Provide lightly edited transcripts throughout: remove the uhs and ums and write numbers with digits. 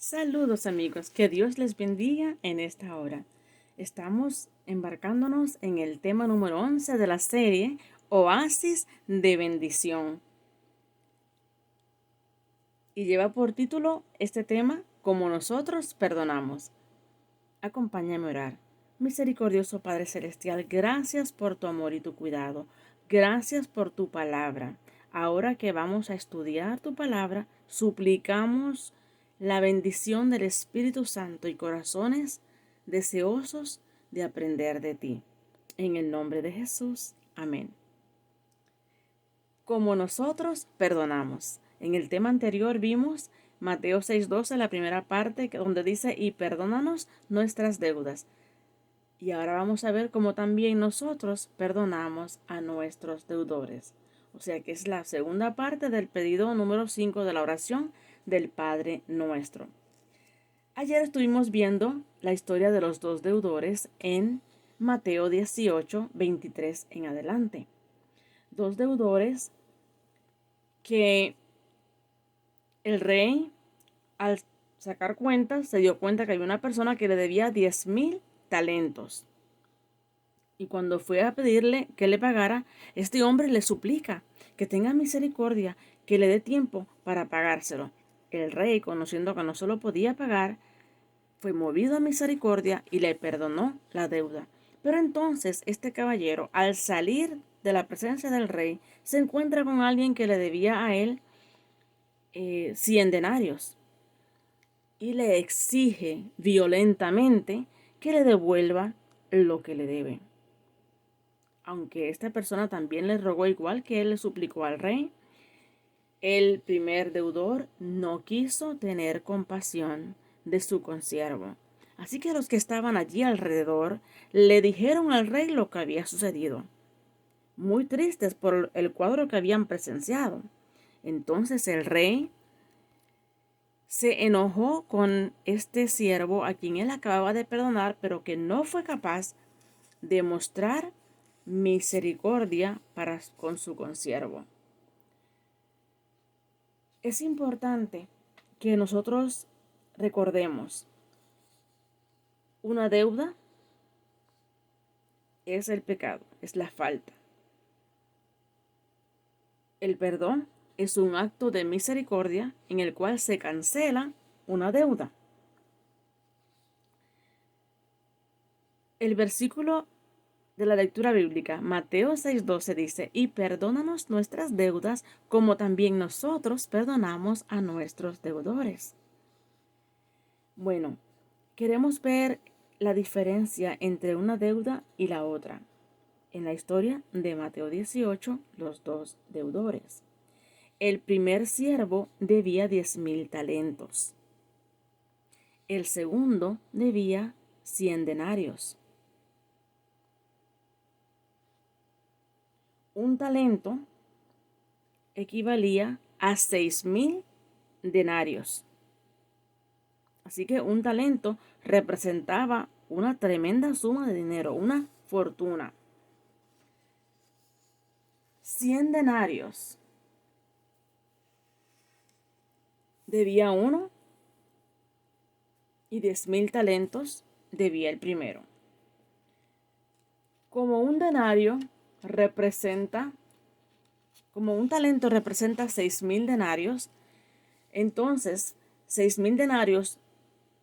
Saludos amigos, que Dios les bendiga en esta hora. Estamos embarcándonos en el tema número 11 de la serie Oasis de Bendición. Y lleva por título este tema, Como nosotros perdonamos. Acompáñame a orar. Misericordioso Padre Celestial, gracias por tu amor y tu cuidado. Gracias por tu palabra. Ahora que vamos a estudiar tu palabra, suplicamos la bendición del Espíritu Santo y corazones deseosos de aprender de ti. En el nombre de Jesús. Amén. Como nosotros perdonamos. En el tema anterior vimos Mateo 6:12, la primera parte, donde dice, y perdónanos nuestras deudas. Y ahora vamos a ver cómo también nosotros perdonamos a nuestros deudores. O sea que es la segunda parte del pedido número 5 de la oración del Padre Nuestro. Ayer estuvimos viendo la historia de los dos deudores en Mateo 18:23 en adelante. Dos deudores que el rey, al sacar cuentas, se dio cuenta que había una persona que le debía 10,000 talentos. Y cuando fue a pedirle que le pagara, este hombre le suplica que tenga misericordia, que le dé tiempo para pagárselo. El rey, conociendo que no se lo podía pagar, fue movido a misericordia y le perdonó la deuda. Pero entonces este caballero, al salir de la presencia del rey, se encuentra con alguien que le debía a él 100 denarios y le exige violentamente que le devuelva lo que le debe. Aunque esta persona también le rogó igual que él le suplicó al rey, el primer deudor no quiso tener compasión de su consiervo. Así que los que estaban allí alrededor le dijeron al rey lo que había sucedido, muy tristes por el cuadro que habían presenciado. Entonces el rey se enojó con este siervo a quien él acababa de perdonar, pero que no fue capaz de mostrar misericordia para con su consiervo. Es importante que nosotros recordemos, una deuda es el pecado, es la falta. El perdón es un acto de misericordia en el cual se cancela una deuda. El versículo de la lectura bíblica, Mateo 6:12 dice, y perdónanos nuestras deudas como también nosotros perdonamos a nuestros deudores. Bueno, queremos ver la diferencia entre una deuda y la otra. En la historia de Mateo 18, los dos deudores. El primer siervo debía 10,000 talentos. El segundo debía 100 denarios. Un talento equivalía a 6,000 denarios. Así que un talento representaba una tremenda suma de dinero, una fortuna. 100 denarios debía uno y 10,000 talentos debía el primero. Como un denario representa, como un talento representa 6,000 denarios, entonces 6,000 denarios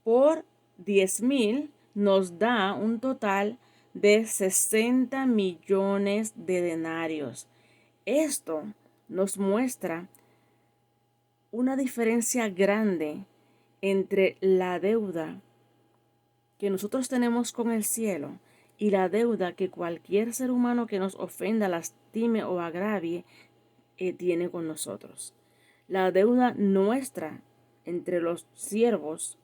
por 10,000 nos da un total de 60 millones de denarios. Esto nos muestra una diferencia grande entre la deuda que nosotros tenemos con el cielo y la deuda que cualquier ser humano que nos ofenda, lastime o agravie tiene con nosotros. La deuda nuestra entre los siervos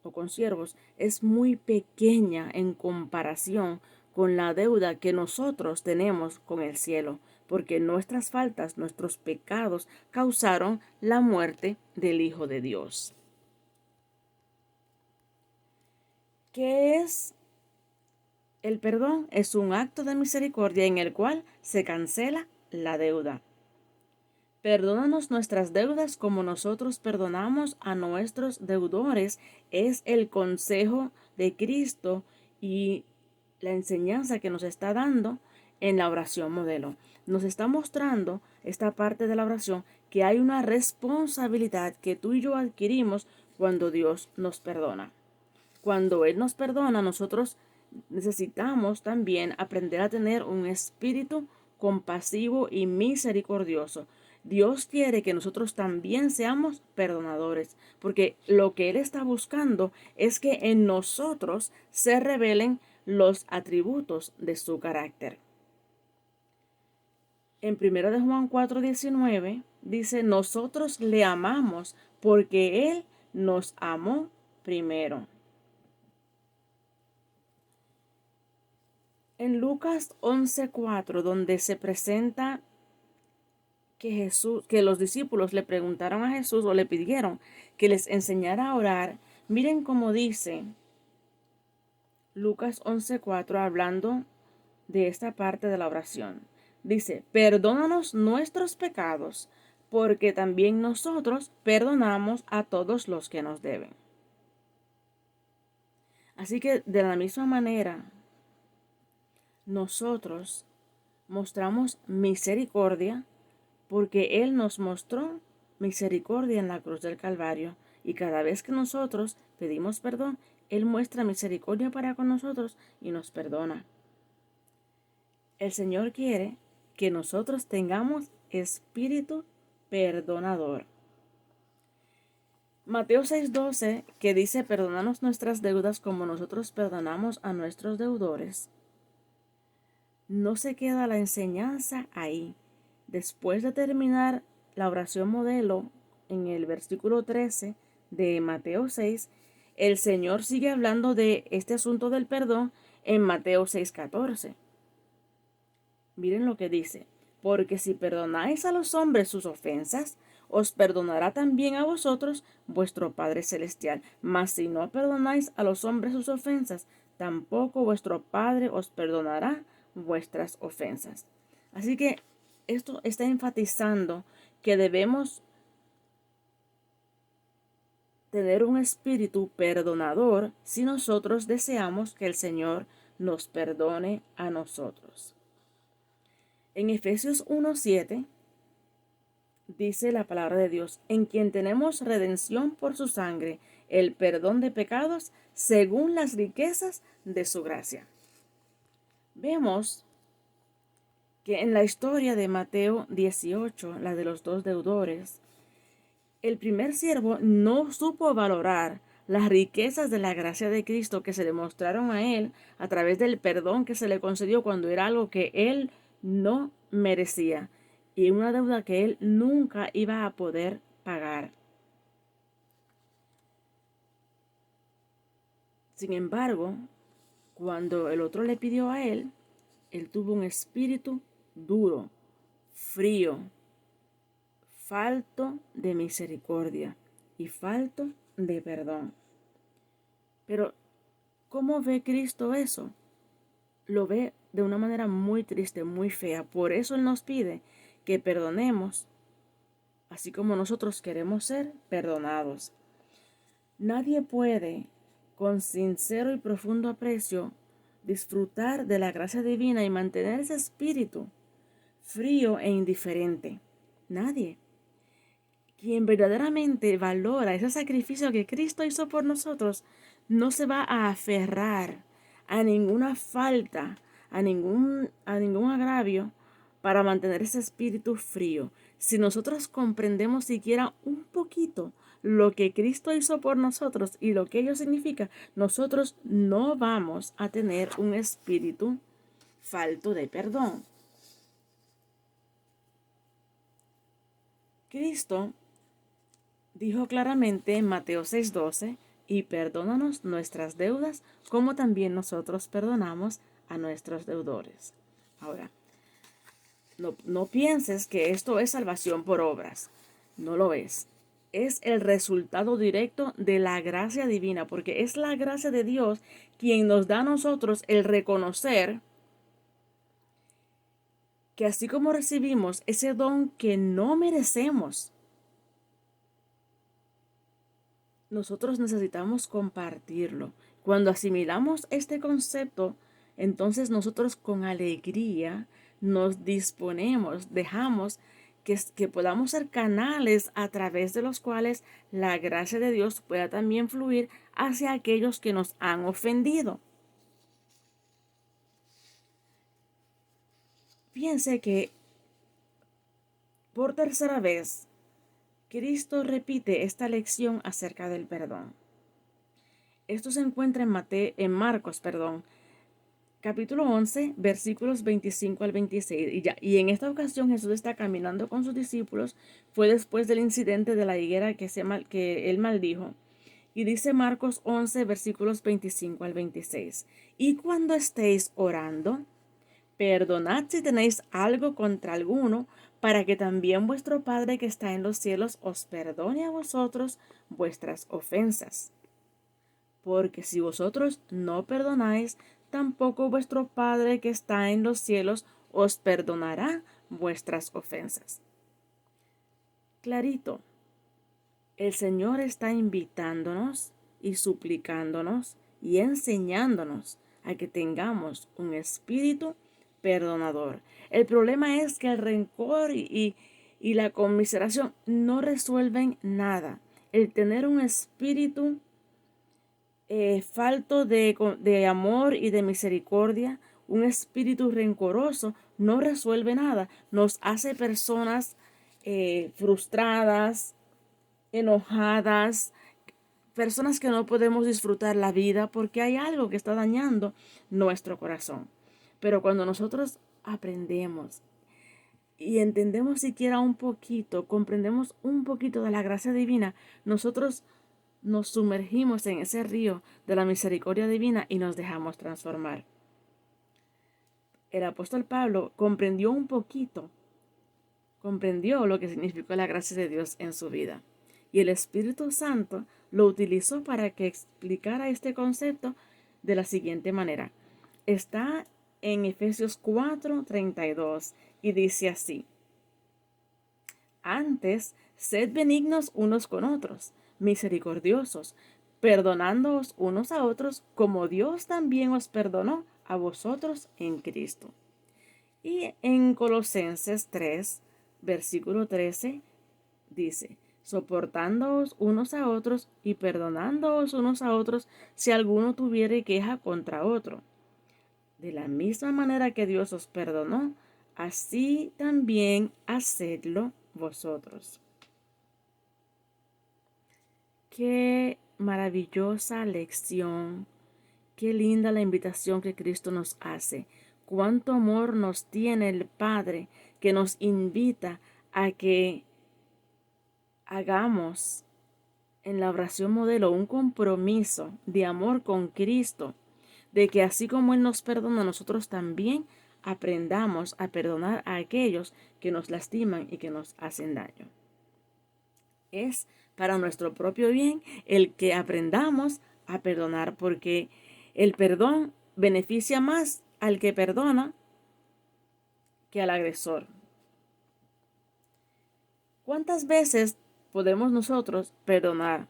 o consiervos es muy pequeña en comparación con la deuda que nosotros tenemos con el cielo, porque nuestras faltas, nuestros pecados causaron la muerte del Hijo de Dios. ¿Qué es el perdón? Es un acto de misericordia en el cual se cancela la deuda. Perdónanos nuestras deudas como nosotros perdonamos a nuestros deudores. Es el consejo de Cristo y la enseñanza que nos está dando en la oración modelo. Nos está mostrando esta parte de la oración que hay una responsabilidad que tú y yo adquirimos cuando Dios nos perdona. Cuando Él nos perdona, nosotros necesitamos también aprender a tener un espíritu compasivo y misericordioso. Dios quiere que nosotros también seamos perdonadores, porque lo que Él está buscando es que en nosotros se revelen los atributos de su carácter. En 1 de Juan 4:19 dice, nosotros le amamos porque Él nos amó primero. En Lucas 11:4, donde se presenta que los discípulos le preguntaron a Jesús o le pidieron que les enseñara a orar, miren cómo dice Lucas 11:4 hablando de esta parte de la oración. Dice, perdónanos nuestros pecados, porque también nosotros perdonamos a todos los que nos deben. Así que de la misma manera, nosotros mostramos misericordia porque Él nos mostró misericordia en la cruz del Calvario. Y cada vez que nosotros pedimos perdón, Él muestra misericordia para con nosotros y nos perdona. El Señor quiere que nosotros tengamos espíritu perdonador. Mateo 6:12, que dice, perdonanos nuestras deudas como nosotros perdonamos a nuestros deudores. No se queda la enseñanza ahí. Después de terminar la oración modelo en el versículo 13 de Mateo 6, el Señor sigue hablando de este asunto del perdón en Mateo 6:14. Miren lo que dice, porque si perdonáis a los hombres sus ofensas, os perdonará también a vosotros vuestro Padre Celestial. Mas si no perdonáis a los hombres sus ofensas, tampoco vuestro Padre os perdonará vuestras ofensas. Así que esto está enfatizando que debemos tener un espíritu perdonador si nosotros deseamos que el Señor nos perdone a nosotros. En Efesios 1:7 dice la palabra de Dios, en quien tenemos redención por su sangre, el perdón de pecados según las riquezas de su gracia. Vemos que en la historia de Mateo 18, la de los dos deudores, el primer siervo no supo valorar las riquezas de la gracia de Cristo que se le mostraron a él a través del perdón que se le concedió cuando era algo que él no merecía y una deuda que él nunca iba a poder pagar. Sin embargo, cuando el otro le pidió a él tuvo un espíritu duro, frío, falto de misericordia y falto de perdón. Pero, ¿cómo ve Cristo eso? Lo ve de una manera muy triste, muy fea. Por eso Él nos pide que perdonemos, así como nosotros queremos ser perdonados. Nadie puede, con sincero y profundo aprecio, disfrutar de la gracia divina y mantener ese espíritu frío e indiferente. Nadie. Quien verdaderamente valora ese sacrificio que Cristo hizo por nosotros, no se va a aferrar a ninguna falta, a ningún agravio para mantener ese espíritu frío. Si nosotros comprendemos siquiera un poquito lo que Cristo hizo por nosotros y lo que ello significa, nosotros no vamos a tener un espíritu falto de perdón. Cristo dijo claramente en Mateo 6:12, y perdónanos nuestras deudas como también nosotros perdonamos a nuestros deudores. Ahora, no pienses que esto es salvación por obras. No lo es. Es el resultado directo de la gracia divina, porque es la gracia de Dios quien nos da a nosotros el reconocer que así como recibimos ese don que no merecemos, nosotros necesitamos compartirlo. Cuando asimilamos este concepto, entonces nosotros con alegría nos disponemos, dejamos que podamos ser canales a través de los cuales la gracia de Dios pueda también fluir hacia aquellos que nos han ofendido. Fíjense que por tercera vez, Cristo repite esta lección acerca del perdón. Esto se encuentra en Marcos, capítulo 11, versículos 25 al 26. Y en esta ocasión Jesús está caminando con sus discípulos. Fue después del incidente de la higuera que él maldijo. Y dice Marcos 11, versículos 25 al 26. Y cuando estéis orando, perdonad si tenéis algo contra alguno, para que también vuestro Padre que está en los cielos os perdone a vosotros vuestras ofensas. Porque si vosotros no perdonáis, tampoco vuestro Padre que está en los cielos os perdonará vuestras ofensas. Clarito, el Señor está invitándonos y suplicándonos y enseñándonos a que tengamos un espíritu perdonador. El problema es que el rencor y la conmiseración no resuelven nada. El tener un espíritu falto de amor y de misericordia, un espíritu rencoroso, no resuelve nada. Nos hace personas frustradas, enojadas, personas que no podemos disfrutar la vida porque hay algo que está dañando nuestro corazón. Pero cuando nosotros aprendemos y entendemos siquiera un poquito, comprendemos un poquito de la gracia divina, nosotros nos sumergimos en ese río de la misericordia divina y nos dejamos transformar. El apóstol Pablo comprendió un poquito, comprendió lo que significó la gracia de Dios en su vida. Y el Espíritu Santo lo utilizó para que explicara este concepto de la siguiente manera. Está en Efesios 4:32 y dice así: Antes, sed benignos unos con otros, misericordiosos, perdonándoos unos a otros, como Dios también os perdonó a vosotros en Cristo. Y en Colosenses 3, versículo 13, dice: soportándoos unos a otros y perdonándoos unos a otros si alguno tuviere queja contra otro. De la misma manera que Dios os perdonó, así también hacedlo vosotros. Qué maravillosa lección, qué linda la invitación que Cristo nos hace. Cuánto amor nos tiene el Padre, que nos invita a que hagamos en la oración modelo un compromiso de amor con Cristo, de que así como Él nos perdona, nosotros también aprendamos a perdonar a aquellos que nos lastiman y que nos hacen daño. Es para nuestro propio bien el que aprendamos a perdonar, porque el perdón beneficia más al que perdona que al agresor. ¿Cuántas veces podemos nosotros perdonar?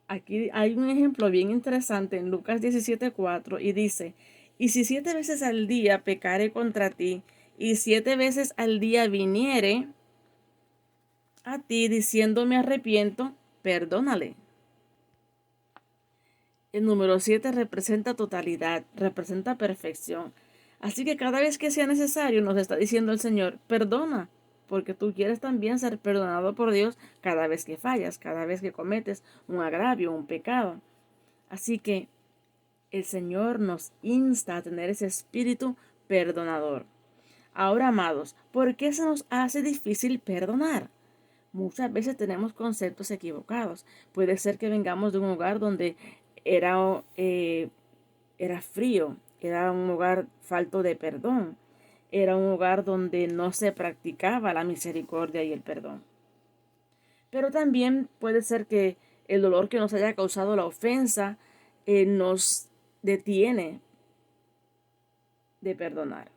Aquí hay un ejemplo bien interesante en Lucas 17:4 y dice: y si 7 veces al día pecare contra ti, y 7 veces al día viniere a ti diciendo me arrepiento, perdónale. El número 7 representa totalidad, representa perfección. Así que cada vez que sea necesario, nos está diciendo el Señor, perdona, porque tú quieres también ser perdonado por Dios cada vez que fallas, cada vez que cometes un agravio, un pecado. Así que el Señor nos insta a tener ese espíritu perdonador. Ahora, amados, ¿por qué se nos hace difícil perdonar? Muchas veces tenemos conceptos equivocados. Puede ser que vengamos de un hogar donde era frío, era un hogar falto de perdón, era un hogar donde no se practicaba la misericordia y el perdón. Pero también puede ser que el dolor que nos haya causado la ofensa nos detiene de perdonar.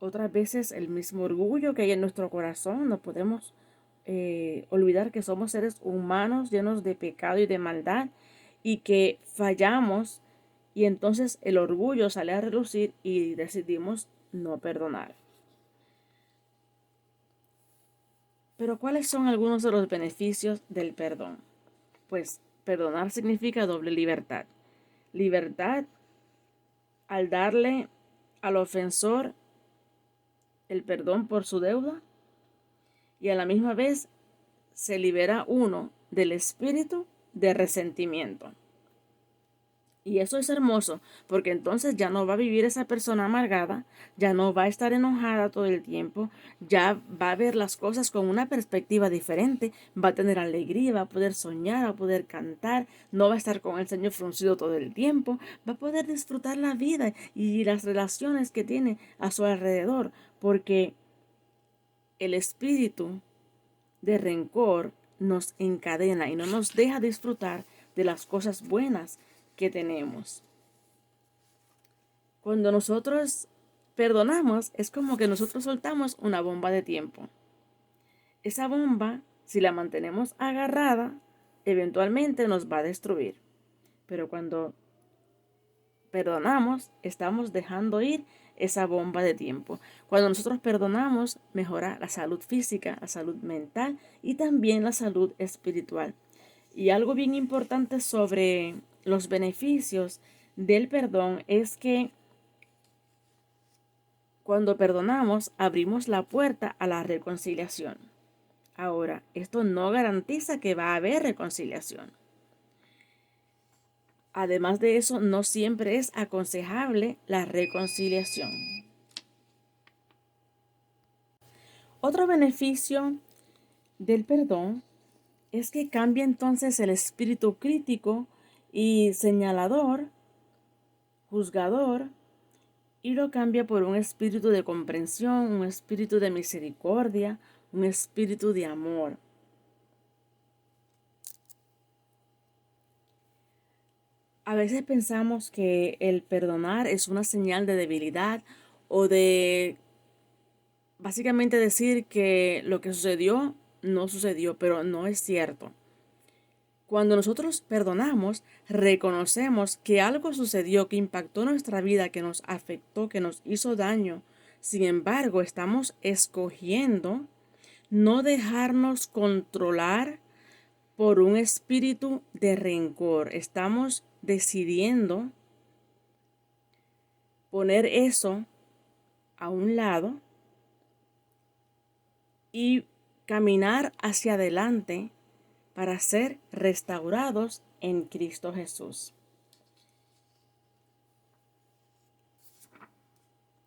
Otras veces el mismo orgullo que hay en nuestro corazón. No podemos olvidar que somos seres humanos llenos de pecado y de maldad y que fallamos y entonces el orgullo sale a relucir y decidimos no perdonar. Pero ¿cuáles son algunos de los beneficios del perdón? Pues perdonar significa doble libertad. Libertad al darle al ofensor el perdón por su deuda y a la misma vez se libera uno del espíritu de resentimiento. Y eso es hermoso, porque entonces ya no va a vivir esa persona amargada, ya no va a estar enojada todo el tiempo, ya va a ver las cosas con una perspectiva diferente, va a tener alegría, va a poder soñar, va a poder cantar, no va a estar con el ceño fruncido todo el tiempo, va a poder disfrutar la vida y las relaciones que tiene a su alrededor, porque el espíritu de rencor nos encadena y no nos deja disfrutar de las cosas buenas que tenemos. Cuando nosotros perdonamos, es como que nosotros soltamos una bomba de tiempo. Esa bomba, si la mantenemos agarrada, eventualmente nos va a destruir. Pero cuando perdonamos, estamos dejando ir esa bomba de tiempo. Cuando nosotros perdonamos, mejora la salud física, la salud mental y también la salud espiritual. Y algo bien importante sobre los beneficios del perdón es que cuando perdonamos, abrimos la puerta a la reconciliación. Ahora, esto no garantiza que va a haber reconciliación. Además de eso, no siempre es aconsejable la reconciliación. Otro beneficio del perdón es que cambia entonces el espíritu crítico y señalador, juzgador, y lo cambia por un espíritu de comprensión, un espíritu de misericordia, un espíritu de amor. A veces pensamos que el perdonar es una señal de debilidad o de básicamente decir que lo que sucedió no sucedió, pero no es cierto. Cuando nosotros perdonamos, reconocemos que algo sucedió que impactó nuestra vida, que nos afectó, que nos hizo daño. Sin embargo, estamos escogiendo no dejarnos controlar por un espíritu de rencor. Estamos decidiendo poner eso a un lado y caminar hacia adelante para ser restaurados en Cristo Jesús.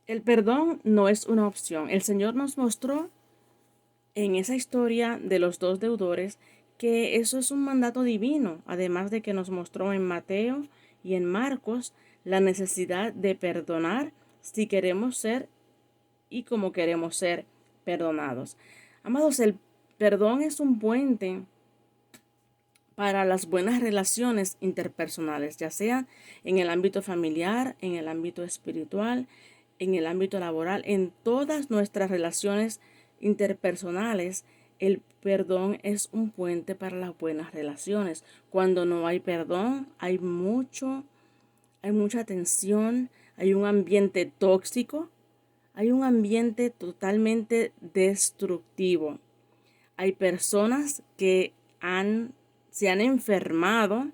El perdón no es una opción. El Señor nos mostró en esa historia de los dos deudores que eso es un mandato divino, además de que nos mostró en Mateo y en Marcos la necesidad de perdonar si queremos ser y como queremos ser perdonados. Amados, el perdón es un puente para las buenas relaciones interpersonales, ya sea en el ámbito familiar, en el ámbito espiritual, en el ámbito laboral, en todas nuestras relaciones interpersonales. El perdón es un puente para las buenas relaciones. Cuando no hay perdón, hay mucha tensión, hay un ambiente tóxico, hay un ambiente totalmente destructivo. Hay personas que se han enfermado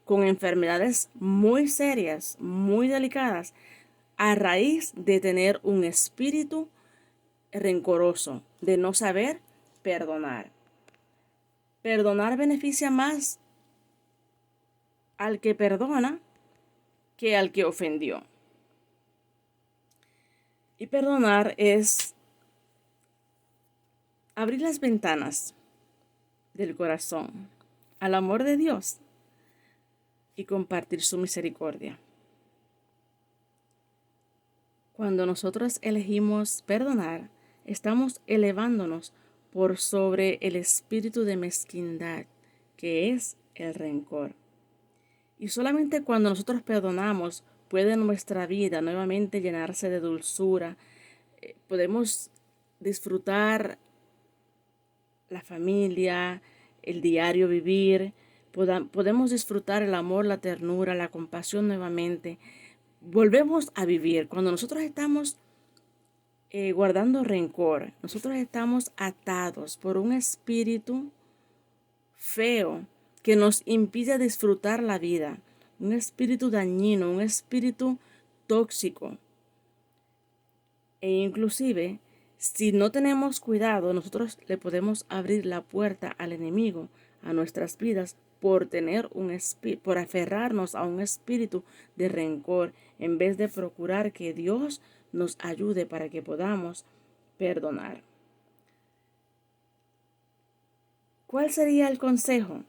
con enfermedades muy serias, muy delicadas, a raíz de tener un espíritu rencoroso, de no saber perdonar. Perdonar beneficia más al que perdona que al que ofendió. Y perdonar es abrir las ventanas del corazón al amor de Dios y compartir su misericordia. Cuando nosotros elegimos perdonar, estamos elevándonos por sobre el espíritu de mezquindad, que es el rencor. Y solamente cuando nosotros perdonamos, puede nuestra vida nuevamente llenarse de dulzura, podemos disfrutar la familia, el diario vivir, podemos disfrutar el amor, la ternura, la compasión nuevamente. Volvemos a vivir. Cuando nosotros estamos guardando rencor, nosotros estamos atados por un espíritu feo que nos impide disfrutar la vida, un espíritu dañino, un espíritu tóxico. E inclusive, si no tenemos cuidado, nosotros le podemos abrir la puerta al enemigo, a nuestras vidas, por tener por aferrarnos a un espíritu de rencor, en vez de procurar que Dios nos ayude para que podamos perdonar. ¿Cuál sería el consejo?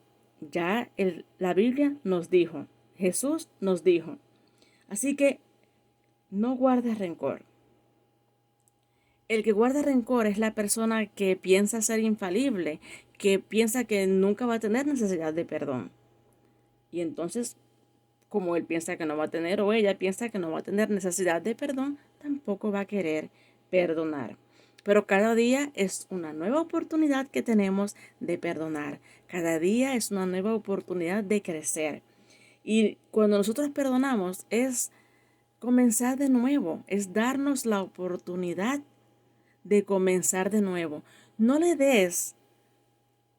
Ya la Biblia nos dijo, Jesús nos dijo. Así que no guardes rencor. El que guarda rencor es la persona que piensa ser infalible, que piensa que nunca va a tener necesidad de perdón. Y entonces, como él piensa que no va a tener o ella piensa que no va a tener necesidad de perdón, tampoco va a querer perdonar. Pero cada día es una nueva oportunidad que tenemos de perdonar. Cada día es una nueva oportunidad de crecer. Y cuando nosotros perdonamos es comenzar de nuevo, es darnos la oportunidad de comenzar de nuevo. No le des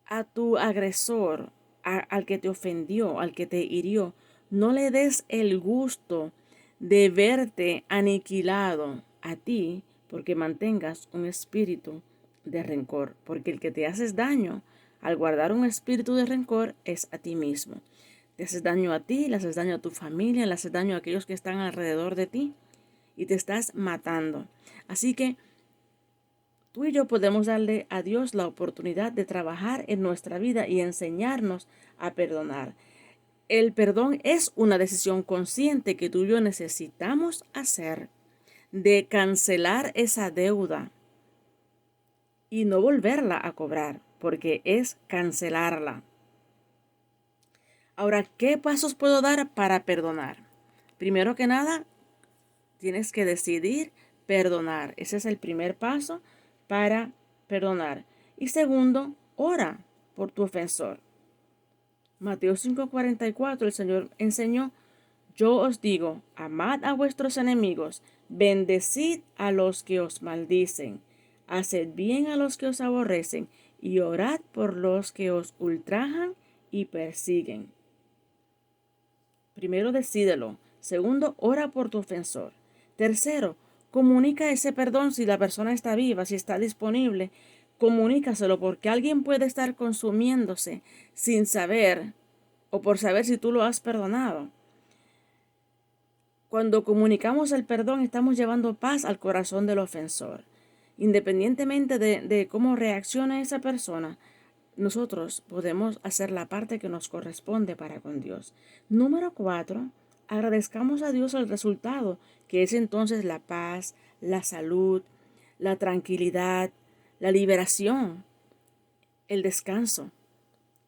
a tu agresor, al que te ofendió, al que te hirió, no le des el gusto de verte aniquilado a ti porque mantengas un espíritu de rencor, porque el que te haces daño al guardar un espíritu de rencor es a ti mismo. Te haces daño a ti, le haces daño a tu familia, le haces daño a aquellos que están alrededor de ti y te estás matando. Así que tú y yo podemos darle a Dios la oportunidad de trabajar en nuestra vida y enseñarnos a perdonar. El perdón es una decisión consciente que tú y yo necesitamos hacer de cancelar esa deuda y no volverla a cobrar, porque es cancelarla. Ahora, ¿qué pasos puedo dar para perdonar? Primero que nada, tienes que decidir perdonar. Ese es el primer paso para perdonar. Y segundo, ora por tu ofensor. Mateo 5:44, el Señor enseñó, yo os digo, amad a vuestros enemigos, bendecid a los que os maldicen, haced bien a los que os aborrecen, y orad por los que os ultrajan y persiguen. Primero, decídelo. Segundo, ora por tu ofensor. Tercero, comunica ese perdón si la persona está viva, si está disponible. Comunícaselo porque alguien puede estar consumiéndose sin saber o por saber si tú lo has perdonado. Cuando comunicamos el perdón, estamos llevando paz al corazón del ofensor. Independientemente de cómo reaccione esa persona, nosotros podemos hacer la parte que nos corresponde para con Dios. Número 4, agradezcamos a Dios el resultado, que es entonces la paz, la salud, la tranquilidad, la liberación, el descanso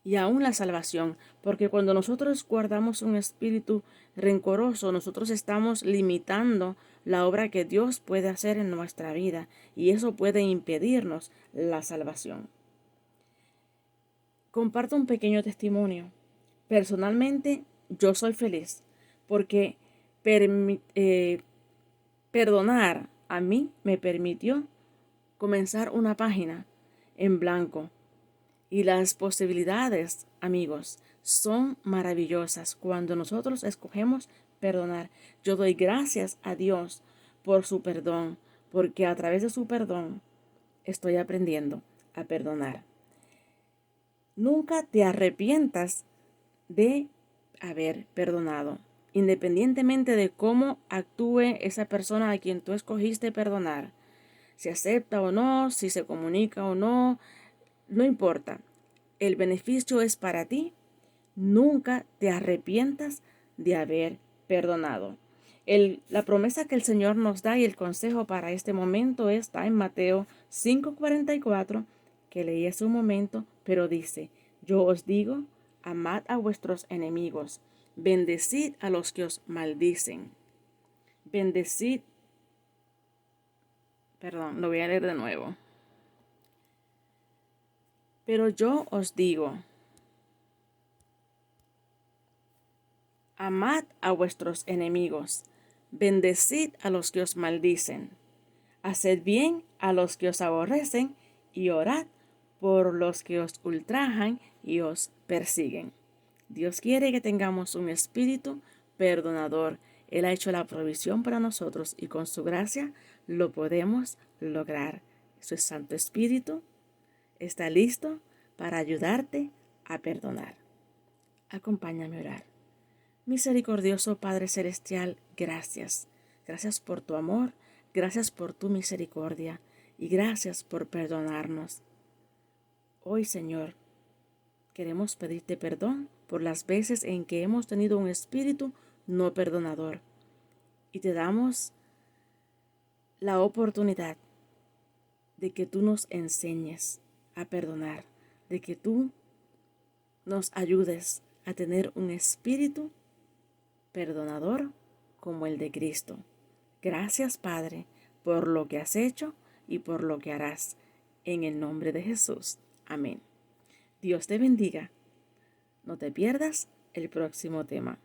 y aún la salvación, porque cuando nosotros guardamos un espíritu rencoroso, nosotros estamos limitando la obra que Dios puede hacer en nuestra vida y eso puede impedirnos la salvación. Comparto un pequeño testimonio. Personalmente, yo soy feliz porque perdonar a mí me permitió comenzar una página en blanco. Y las posibilidades, amigos, son maravillosas cuando nosotros escogemos perdonar. Yo doy gracias a Dios por su perdón, porque a través de su perdón estoy aprendiendo a perdonar. Nunca te arrepientas de haber perdonado, independientemente de cómo actúe esa persona a quien tú escogiste perdonar. Si acepta o no, si se comunica o no, no importa. El beneficio es para ti. Nunca te arrepientas de haber perdonado. La promesa que el Señor nos da y el consejo para este momento está en Mateo 5:44, que leí hace un momento, pero dice, yo os digo, amad a vuestros enemigos, bendecid a los que os maldicen. Bendecid Perdón, lo voy a leer de nuevo. Pero yo os digo, amad a vuestros enemigos, bendecid a los que os maldicen, haced bien a los que os aborrecen y orad por los que os ultrajan y os persiguen. Dios quiere que tengamos un espíritu perdonador. Él ha hecho la provisión para nosotros y con su gracia lo podemos lograr. Su Santo Espíritu está listo para ayudarte a perdonar. Acompáñame a orar. Misericordioso Padre Celestial, gracias. Gracias por tu amor, gracias por tu misericordia y gracias por perdonarnos. Hoy, Señor, queremos pedirte perdón por las veces en que hemos tenido un espíritu no perdonador. Y te damos la oportunidad de que tú nos enseñes a perdonar, de que tú nos ayudes a tener un espíritu perdonador como el de Cristo. Gracias, Padre, por lo que has hecho y por lo que harás. En el nombre de Jesús. Amén. Dios te bendiga. No te pierdas el próximo tema.